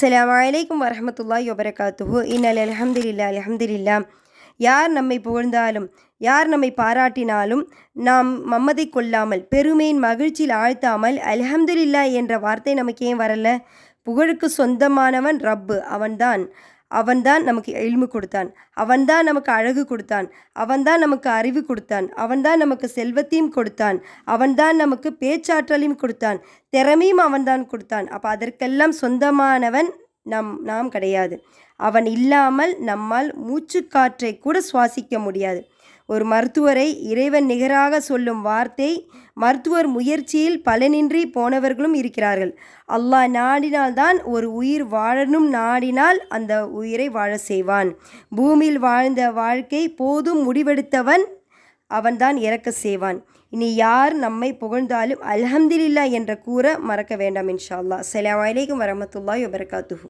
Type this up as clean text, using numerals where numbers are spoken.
அஸ்ஸலாமு அலைக்கும் வரஹ்மத்துல்லாஹி வபரகாத்துஹு. இன்னல் அல்ஹம்துலில்லாஹ். யார் நம்மை புகழ்ந்தாலும் யார் நம்மை பாராட்டினாலும் நாம் மம்மதை கொள்ளாமல் பெருமையின் மகிழ்ச்சியில் ஆழ்த்தாமல் அல்ஹம்துலில்லாஹ் என்ற வார்த்தை நமக்கு ஏன் வரல? புகழுக்கு சொந்தமானவன் ரப்பு. அவன்தான் நமக்கு இல்மு கொடுத்தான், அவன்தான் நமக்கு அழகு கொடுத்தான், அவன்தான் நமக்கு அறிவு கொடுத்தான், அவன்தான் நமக்கு செல்வத்தையும் கொடுத்தான், அவன்தான் நமக்கு பேச்சாற்றலையும் கொடுத்தான், திறமையும் அவன்தான் கொடுத்தான். அப்போ அதற்கெல்லாம் சொந்தமானவன் நாம் கிடையாது. அவன் இல்லாமல் நம்மால் மூச்சுக்காற்றை கூட சுவாசிக்க முடியாது. ஒரு மருத்துவரை இறைவன் நிகராக சொல்லும் வார்த்தை, மருத்துவர் முயற்சியில் பலனின்றி போனவர்களும் இருக்கிறார்கள். அல்லாஹ் நாடினால்தான் ஒரு உயிர் வாழணும், நாடினால் அந்த உயிரை வாழ செய்வான். பூமியில் வாழ்ந்த வாழ்க்கை போதும் முடிவெடுத்தவன் அவன்தான் இறக்க செய்வான். இனி யார் நம்மை புகழ்ந்தாலும் அல்ஹம்துலில்லாஹ் என்ற கூற மறக்க வேண்டாம் இன்ஷா அல்லாஹ். அஸ்ஸலாமு அலைக்கும் வரஹ்மத்துல்லாஹி வபரகாத்துஹு.